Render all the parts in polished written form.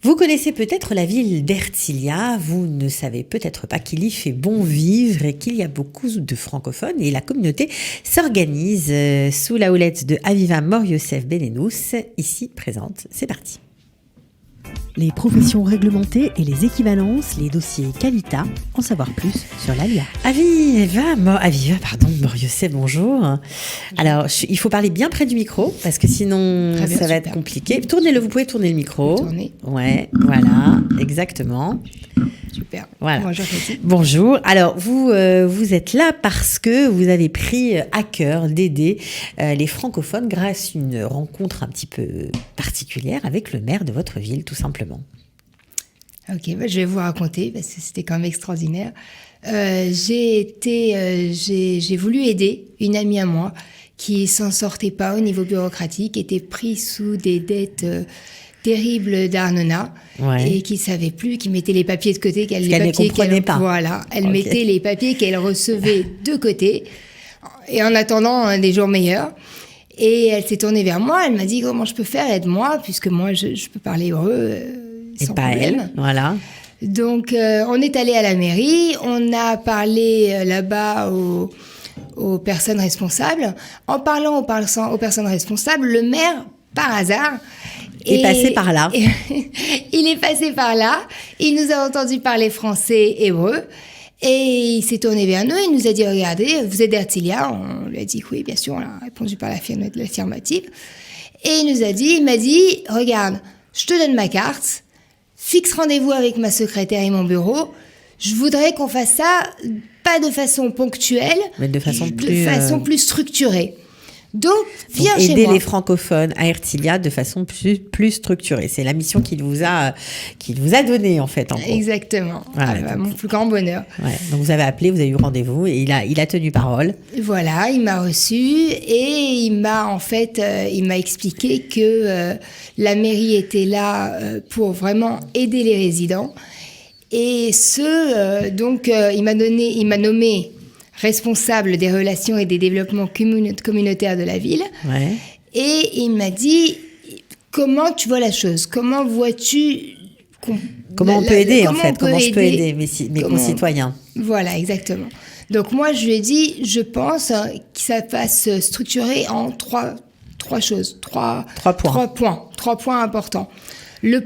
Vous connaissez peut-être la ville d'Ertilia, vous ne savez peut-être pas qu'il y fait bon vivre et qu'il y a beaucoup de francophones et la communauté s'organise sous la houlette de Aviva Mor-Yosef Benenous, ici présente. C'est parti. Les professions réglementées et les équivalences, les dossiers Qualita, en savoir plus sur l'ALIA. Aviva Mor-Yosef, bonjour. Alors, il faut parler bien près du micro, parce que sinon, ça va être compliqué. Tournez-le, vous pouvez tourner le micro. Tourner. Ouais, voilà, exactement. Super. Voilà. Bonjour, Cathy. Bonjour. Alors, vous êtes là parce que vous avez pris à cœur d'aider les francophones grâce à une rencontre un petit peu particulière avec le maire de votre ville, tout simplement. Ok, je vais vous raconter parce que c'était quand même extraordinaire. J'ai voulu aider une amie à moi qui s'en sortait pas au niveau bureaucratique, était prise sous des dettes terribles d'Arnona et qui savait plus, qui mettait les papiers de côté, qu'elle ne comprenait pas. Voilà, elle mettait les papiers qu'elle recevait de côté et en attendant des jours meilleurs. Et elle s'est tournée vers moi, elle m'a dit comment je peux faire, aide-moi, puisque moi je peux parler hébreu sans problème. Elle, voilà. Donc on est allé à la mairie, on a parlé là-bas aux personnes responsables. En parlant aux personnes responsables, le maire, par hasard, est passé par là. Il est passé par là, il nous a entendu parler français, hébreu. Et il s'est tourné vers nous, il nous a dit, regardez, vous êtes d'Ertilia. On lui a dit oui, bien sûr, on a répondu par l'affirmative. Et il m'a dit, regarde, je te donne ma carte, fixe rendez-vous avec ma secrétaire et mon bureau. Je voudrais qu'on fasse ça, pas de façon ponctuelle, mais de façon plus structurée. Donc, viens chez moi. Aider les francophones à Ertilia de façon plus structurée. C'est la mission qu'il vous a donnée, en fait. En gros. Exactement. Voilà, mon plus grand bonheur. Ouais, donc, vous avez appelé, vous avez eu rendez-vous et il a tenu parole. Voilà, il m'a reçu et il m'a expliqué que la mairie était là pour vraiment aider les résidents. Et il m'a nommé responsable des relations et des développements communautaires de la ville. Ouais. Et il m'a dit, comment tu vois la chose? Comment vois-tu... Comment on peut aider, en fait? Comment je peux aider mes concitoyens? Voilà, exactement. Donc moi, je lui ai dit, je pense que ça va se structurer en trois choses. Trois points importants. Le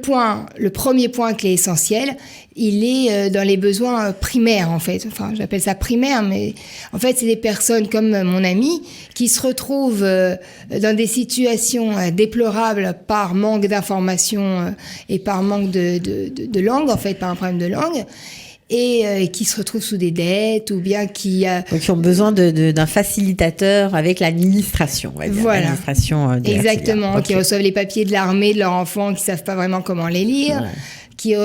premier point qui est essentiel, il est dans les besoins primaires, en fait. Enfin, j'appelle ça primaire, mais en fait, c'est des personnes comme mon ami qui se retrouvent dans des situations déplorables par manque d'informations et par manque de langue, en fait, par un problème de langue. Et qui se retrouvent sous des dettes ou bien qui ont besoin d'un facilitateur avec l'administration. Voilà. L'administration exactement. Okay. Qui reçoivent les papiers de l'armée de leurs enfants, qui savent pas vraiment comment les lire. Ouais. Qui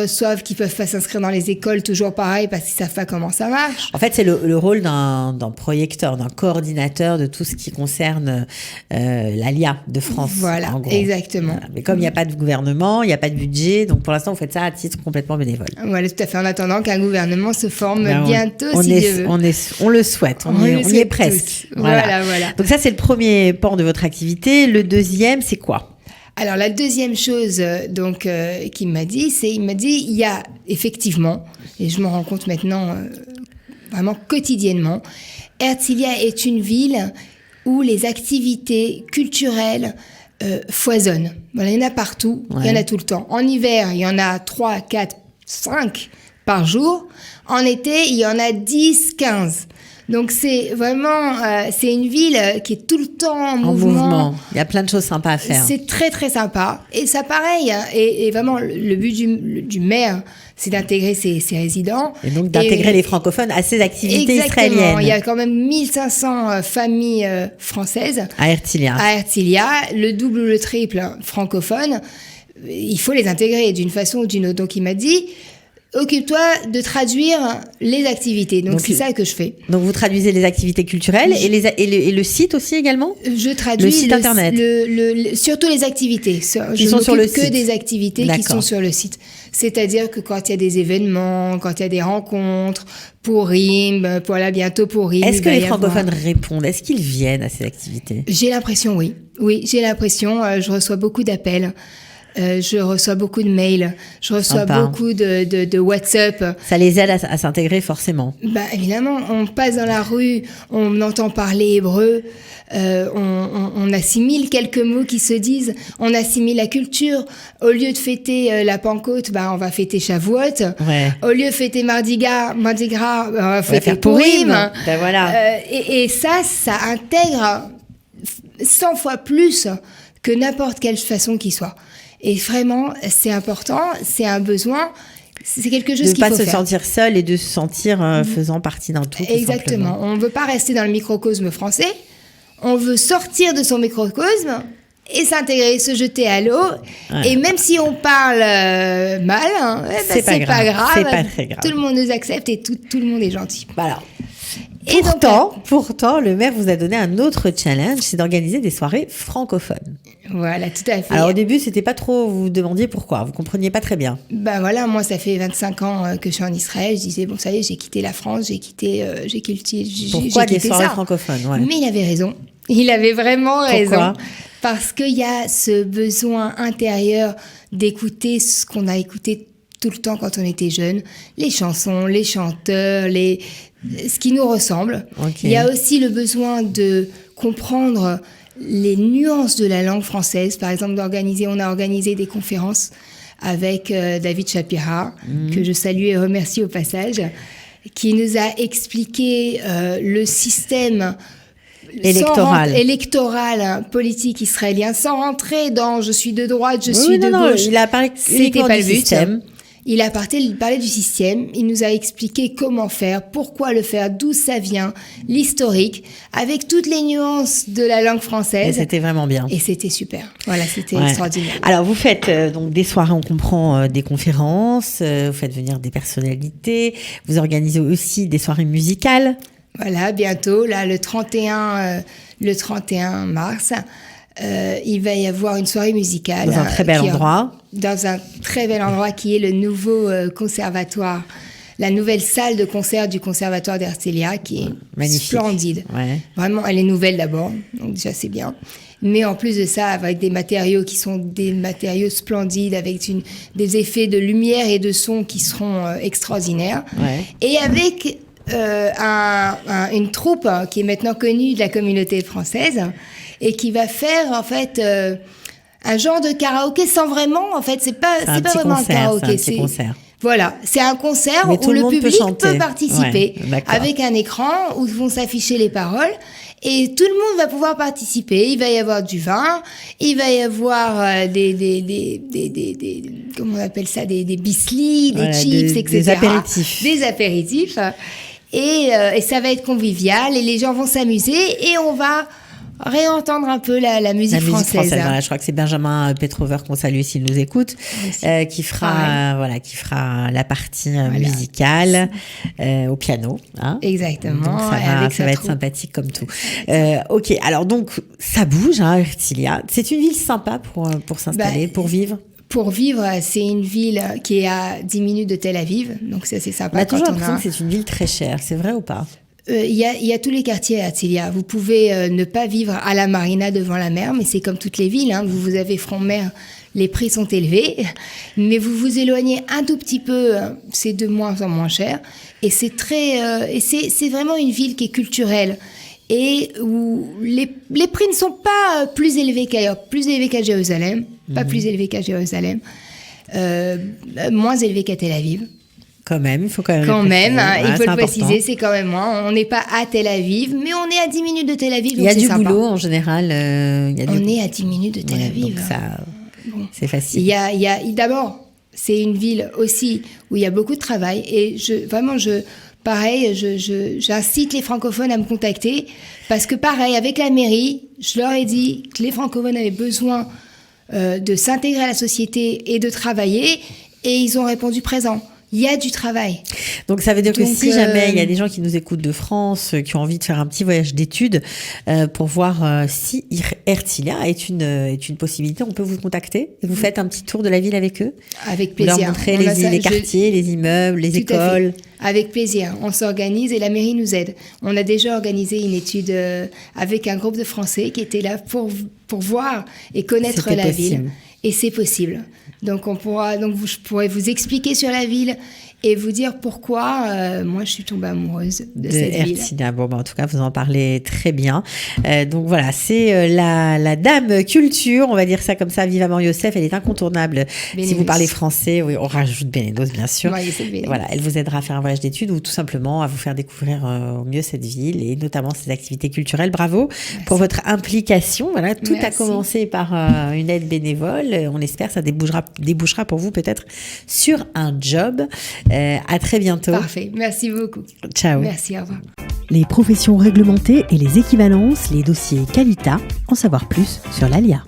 peuvent pas s'inscrire dans les écoles, toujours pareil, parce qu'ils savent pas comment ça marche. En fait, c'est le rôle d'un projecteur, d'un coordinateur de tout ce qui concerne l'ALIA de France. Voilà, en gros. exactement. Voilà. Mais comme il n'y a pas de gouvernement, il n'y a pas de budget, donc pour l'instant, vous faites ça à titre complètement bénévole. Voilà, tout à fait. En attendant qu'un gouvernement se forme bientôt, on le souhaite, on y est presque. Voilà. Donc ça, c'est le premier pan de votre activité. Le deuxième, c'est quoi ? Alors la deuxième chose qu'il m'a dit, il y a effectivement, et je m'en rends compte maintenant vraiment quotidiennement, Ertilia est une ville où les activités culturelles foisonnent. Voilà, il y en a partout, il y en a tout le temps. En hiver, il y en a 3, 4, 5 par jour. En été, il y en a 10, 15. Donc c'est vraiment, c'est une ville qui est tout le temps en mouvement. Il y a plein de choses sympas à faire. C'est très très sympa. Et ça pareil, et vraiment le but du maire, c'est d'intégrer ses résidents. Et donc d'intégrer les francophones à ces activités israéliennes. Il y a quand même 1500 familles françaises. À Ertilia. Le double ou le triple francophone. Il faut les intégrer d'une façon ou d'une autre. Donc il m'a dit... Occupe-toi de traduire les activités. Donc c'est ça que je fais. Donc vous traduisez les activités culturelles et le site aussi également ? Je traduis le site internet. Surtout les activités. Ils sont sur le site. Que des activités qui sont sur le site. C'est-à-dire que quand il y a des événements, quand il y a des rencontres, Purim, voilà, bientôt Purim. Est-ce que les francophones répondent ? Est-ce qu'ils viennent à ces activités ? J'ai l'impression, oui. Oui, j'ai l'impression. Je reçois beaucoup d'appels. Je reçois beaucoup de mails, je reçois beaucoup de WhatsApp. Ça les aide à s'intégrer forcément. Évidemment, on passe dans la rue, on entend parler hébreu, on assimile quelques mots qui se disent, on assimile la culture. Au lieu de fêter la Pentecôte, on va fêter Shavuot. Ouais. Au lieu de fêter Mardi Gras, on va fêter Purim. Voilà. Et ça intègre 100 fois plus que n'importe quelle façon qu'il soit. Et vraiment, c'est important, c'est un besoin, c'est quelque chose qu'il faut faire. De ne pas se sentir seul et de se sentir faisant partie d'un tout. Exactement. On ne veut pas rester dans le microcosme français, on veut sortir de son microcosme et s'intégrer, se jeter à l'eau. Ouais. Et même si on parle mal, c'est pas grave. C'est pas très grave. Tout le monde nous accepte et tout le monde est gentil. Voilà. Et pourtant, le maire vous a donné un autre challenge, c'est d'organiser des soirées francophones. Voilà, tout à fait. Alors au début, c'était pas trop, vous vous demandiez pourquoi, vous compreniez pas très bien. Moi ça fait 25 ans que je suis en Israël, je disais ça y est, j'ai quitté la France, j'ai quitté pourquoi des soirées francophones, ouais. Mais il avait raison. Il avait vraiment raison. Parce qu'il y a ce besoin intérieur d'écouter ce qu'on a écouté tout le temps quand on était jeune, les chansons, les chanteurs, ce qui nous ressemble. Okay. Il y a aussi le besoin de comprendre les nuances de la langue française. Par exemple, on a organisé des conférences avec David Shapira, que je salue et remercie au passage, qui nous a expliqué le système électoral politique israélien, sans rentrer dans « je suis de droite, je suis de gauche ». Il a parlé uniquement du système. Il a parlé du système, il nous a expliqué comment faire, pourquoi le faire, d'où ça vient, l'historique, avec toutes les nuances de la langue française. Et c'était vraiment bien. Et c'était super. Voilà, c'était extraordinaire. Alors, vous faites donc des soirées, on comprend, des conférences, vous faites venir des personnalités, vous organisez aussi des soirées musicales. Voilà, bientôt, là, le 31 mars. Il va y avoir une soirée musicale. Dans un très bel endroit. Dans un très bel endroit qui est le nouveau conservatoire, la nouvelle salle de concert du conservatoire d'Herzliya, qui est magnifique. Splendide. Ouais. Vraiment, elle est nouvelle d'abord, donc déjà c'est bien. Mais en plus de ça, avec des matériaux qui sont des matériaux splendides, avec des effets de lumière et de son qui seront extraordinaires. Ouais. Et avec une troupe qui est maintenant connue de la communauté française, et qui va faire en fait un genre de karaoké sans vraiment, en fait, c'est pas vraiment un karaoké, c'est un concert. Voilà, c'est un concert où le public peut participer avec un écran où vont s'afficher les paroles et tout le monde va pouvoir participer. Il va y avoir du vin, il va y avoir des comment on appelle ça, des bislis, des chips, etc. Des apéritifs. Et ça va être convivial et les gens vont s'amuser et on va réentendre un peu la musique française. Voilà, je crois que c'est Benjamin Petrover qu'on salue s'il nous écoute, qui fera la partie musicale au piano. Hein. Exactement. Donc ça va être sympathique comme tout. Ok, alors donc ça bouge, Herzliya. C'est une ville sympa pour s'installer, pour vivre. Pour vivre, c'est une ville qui est à 10 minutes de Tel Aviv, donc c'est assez sympa. On a toujours l'impression que c'est une ville très chère, c'est vrai ou pas ? Il y a tous les quartiers à Herzliya. Vous pouvez ne pas vivre à la marina devant la mer, mais c'est comme toutes les villes. Vous avez front-mer, les prix sont élevés, mais vous vous éloignez un tout petit peu, c'est de moins en moins cher. Et c'est c'est vraiment une ville qui est culturelle et où les prix ne sont pas plus élevés qu'ailleurs, plus élevés qu'à Jérusalem, pas plus élevés qu'à Jérusalem, moins élevés qu'à Tel Aviv. Quand même, il faut quand même il faut le préciser, c'est quand même moins. On n'est pas à Tel Aviv, mais on est à 10 minutes de Tel Aviv. Il y a du boulot en général. On est à 10 minutes de Tel Aviv. Donc ça, c'est facile. D'abord, c'est une ville aussi où il y a beaucoup de travail. Et j'incite les francophones à me contacter. Parce que pareil, avec la mairie, je leur ai dit que les francophones avaient besoin de s'intégrer à la société et de travailler. Et ils ont répondu présent. Il y a du travail. Donc ça veut dire que si jamais il y a des gens qui nous écoutent de France, qui ont envie de faire un petit voyage d'études pour voir si Herzliya est une possibilité, on peut vous contacter et vous faites un petit tour de la ville avec eux. Avec plaisir. Vous leur montrez les quartiers, les immeubles, les écoles. Avec plaisir. On s'organise et la mairie nous aide. On a déjà organisé une étude avec un groupe de Français qui étaient là pour voir et connaître la ville. et c'est possible. Donc je pourrais vous expliquer sur la ville et vous dire pourquoi moi je suis tombée amoureuse de cette ville. Ertilia. Bon, en tout cas, vous en parlez très bien. Donc voilà, c'est la dame culture, on va dire ça comme ça, Aviva Mor-Yosef, elle est incontournable. Benelux. Si vous parlez français, oui, on rajoute Benelux, bien sûr. Ouais, voilà, elle vous aidera à faire un voyage d'études ou tout simplement à vous faire découvrir au mieux cette ville et notamment ses activités culturelles. Bravo pour votre implication. Voilà, tout a commencé par une aide bénévole. On espère que ça débouchera pour vous peut-être sur un job. À très bientôt. Parfait. Merci beaucoup. Ciao. Merci, au revoir. Les professions réglementées et les équivalences, les dossiers Qualita, en savoir plus sur l'ALIA.